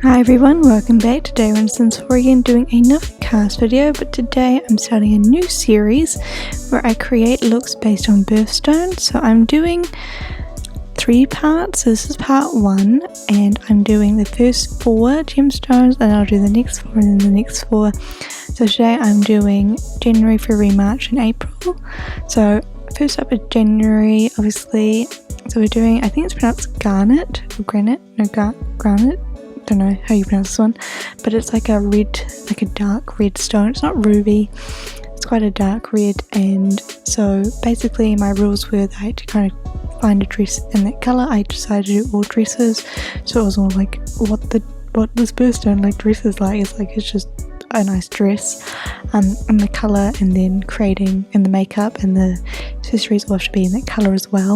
Hi everyone, welcome back to Day 1 Sims 4 again, doing another CAS video, but today I'm starting a new series where I create looks based on birthstones. So I'm doing 3 parts. So this is part 1, and I'm doing the first 4 gemstones, and I'll do the next 4 and then the next 4. So today I'm doing January, February, March and April. So first up is January, obviously. So we're doing, I think it's pronounced garnet or granite, no garnet. Don't know how you pronounce this one, but it's like a red, like a dark red stone. It's not ruby, it's quite a dark red. And so basically my rules were that I had to kind of find a dress in that color. I decided to do all dresses, so it was all like what this birthstone like dress is like. It's just a nice dress, and the color, and then creating, and the makeup and the accessories all have to be in that color as well.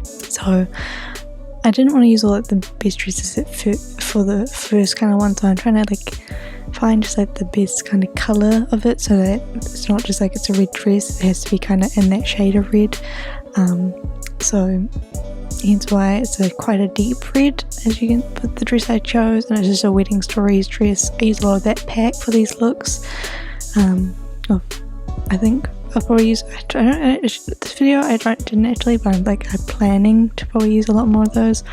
So I didn't want to use all like the best dresses for the first kind of one, so I'm trying to like find just like the best kind of color of it, so that it's not just like it's a red dress, it has to be kind of in that shade of red. So hence why it's quite a deep red, as you can put the dress I chose, and it's just a wedding stories dress. I use a lot of that pack for these looks. I think I'll probably use, this video I didn't actually, but I'm planning to probably use a lot more of those,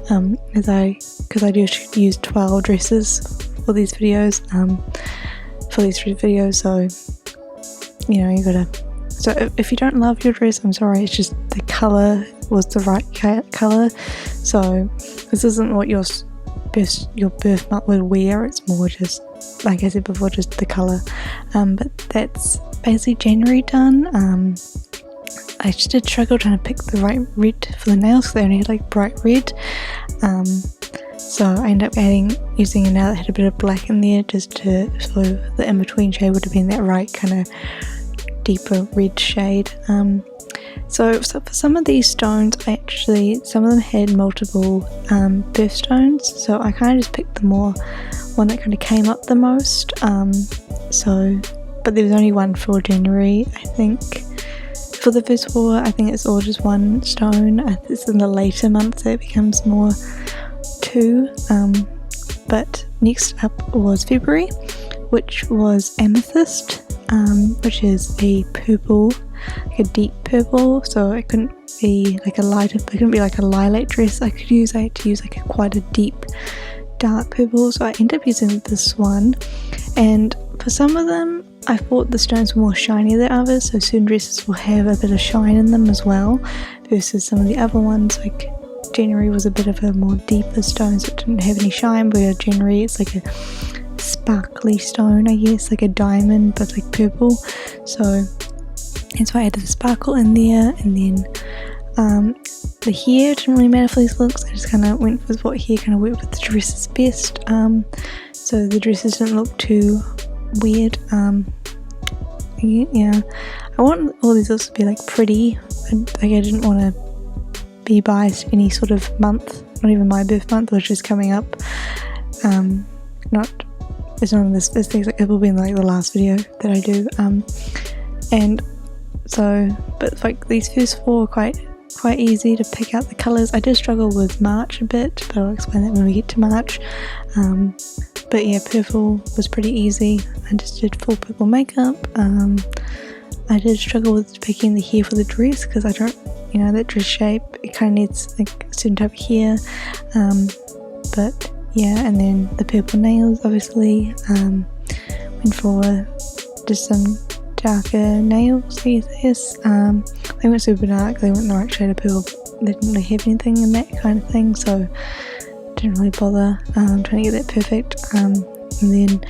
because I do use 12 dresses for these videos, so you know, you gotta, so if you don't love your dress, I'm sorry, it's just the color was the right color. So this isn't what your birth month would wear, it's more just, like I said before, just the color. But that's basically January done. I just did struggle trying to pick the right red for the nails because they only had like bright red. So I ended up using a nail that had a bit of black in there, just so the in-between shade would have been that right kind of deeper red shade. So for some of these stones, some of them had multiple birthstones, so I kind of just picked the one that kind of came up the most. But there was only one for January, I think. For the first 4, I think it's all just one stone. It's in the later months that it becomes more 2. But next up was February, which was amethyst, which is a purple, like a deep purple. So it couldn't be like a lilac dress I had to use like quite a deep dark purple. So I ended up using this one, and for some of them I thought the stones were more shiny than others, so certain dresses will have a bit of shine in them as well, versus some of the other ones. Like January was a bit of a more deeper stone, so it didn't have any shine, but January it's like a sparkly stone, I guess, like a diamond but like purple. So that's why I added the sparkle in there. And then the hair didn't really matter for these looks, I just kind of went with what hair kind of worked with the dresses best. So the dresses didn't look too weird. Yeah, I want all these looks to be like pretty. I didn't want to be biased any sort of month, not even my birth month, which is coming up. It's not in this, it will be in like the last video that I do. And so, but like these first 4 are quite easy to pick out the colours. I did struggle with March a bit, but I'll explain that when we get to March. But yeah, purple was pretty easy. I just did full purple makeup. I did struggle with picking the hair for the dress, because I don't, that dress shape, it kind of needs like a certain type of hair. But yeah, and then the purple nails, obviously. Went for just some darker nails, I guess. They weren't super dark, they weren't the right shade of purple. They didn't really have anything in that kind of thing, so didn't really bother trying to get that perfect. And then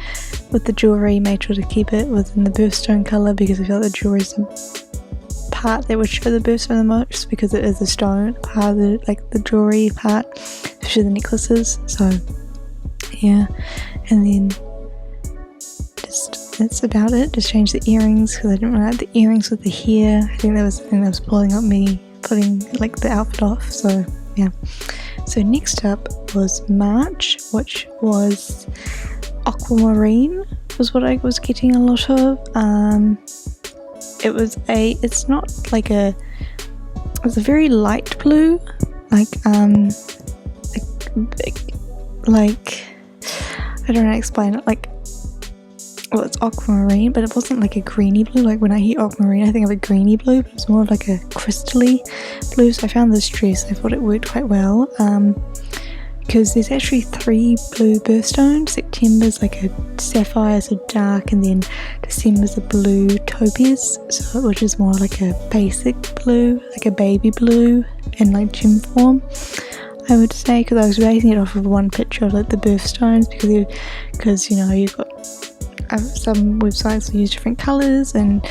with the jewellery, made sure to keep it within the birthstone colour, because I feel like the jewellery is the part that would show the birthstone the most, because it is a stone part of the jewellery part, especially the necklaces. So yeah, and then that's about it. Just changed the earrings, because I didn't really like the earrings with the hair. I think that was the thing that was pulling like the outfit off. So yeah. So next up was March, which was aquamarine, was what I was getting a lot of. It's a very light blue, like like, I don't know how to explain it, like, well, it's aquamarine, but it wasn't like a greeny blue. Like when I hear aquamarine, I think of a greeny blue, but it's more of like a crystally blue. So I found this dress, I thought it worked quite well, because there's actually 3 blue birthstones. September's like a sapphire, so dark, and then December's a blue topaz, so which is more like a basic blue, like a baby blue in like gem form, I would say, because I was basing it off of one picture of like the birthstones, because you know, you've got some websites use different colours and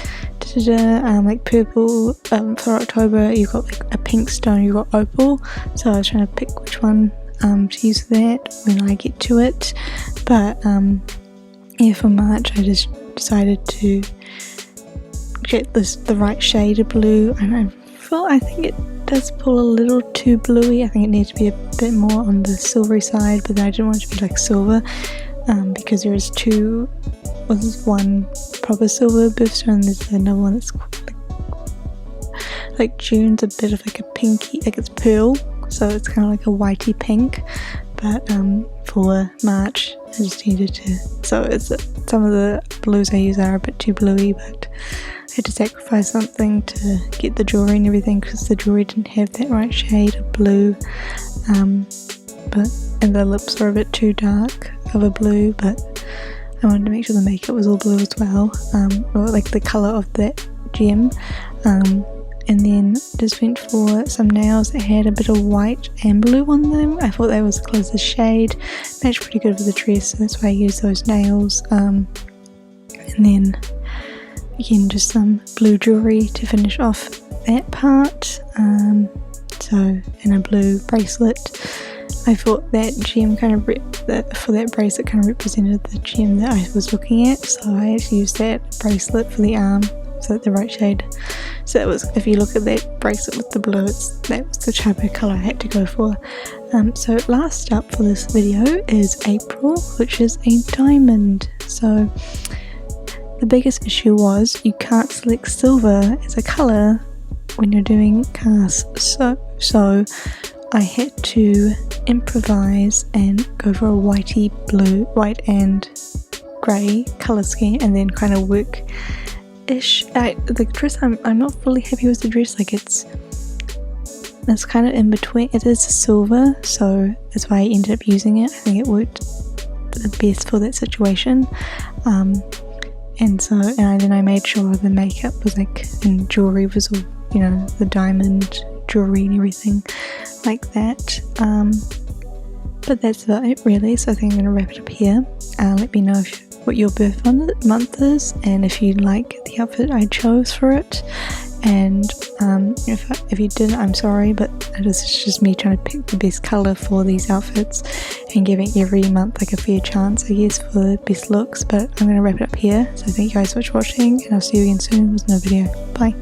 like purple for October you've got like a pink stone, you've got opal, so I was trying to pick which one to use for that when I get to it. But yeah, for March I just decided to get the right shade of blue, and I think it does pull a little too bluey. I think it needs to be a bit more on the silvery side, but then I didn't want it to be like silver, because there is there's one proper silver birthstone and there's another one that's like June's a bit of like a pinky, like it's pearl, so it's kind of like a whitey pink, but for March I just needed to, so it's some of the blues I use are a bit too bluey, but I had to sacrifice something to get the jewellery and everything, because the jewellery didn't have that right shade of blue, and the lips are a bit too dark of a blue, but I wanted to make sure the makeup was all blue as well, or like the colour of that gem, and then just went for some nails that had a bit of white and blue on them. I thought that was the closest shade, matched pretty good with the dress, so that's why I used those nails, and then again just some blue jewellery to finish off that part, so and a blue bracelet. I thought that gem kind of for that bracelet kind of represented the gem that I was looking at, so I actually used that bracelet for the arm, so the right shade. So it was, if you look at that bracelet with the blue, that was the type of colour I had to go for. So last up for this video is April, which is a diamond. So the biggest issue was you can't select silver as a colour when you're doing CAS, so I had to improvise and go for a white and grey colour scheme, and then kind of work-ish. The dress, I'm not fully happy with the dress, like it's kind of in between. It is silver, so that's why I ended up using it. I think it worked the best for that situation. And then I made sure the makeup was like, and jewellery was all, you know, the diamond jewellery and everything like that, but that's about it really, so I think I'm going to wrap it up here. Let me know what your birth month is, and if you like the outfit I chose for it, and if you didn't, I'm sorry, but it's just me trying to pick the best colour for these outfits and giving every month like a fair chance, I guess, for the best looks. But I'm going to wrap it up here, so thank you guys so much for watching, and I'll see you again soon with another video. Bye.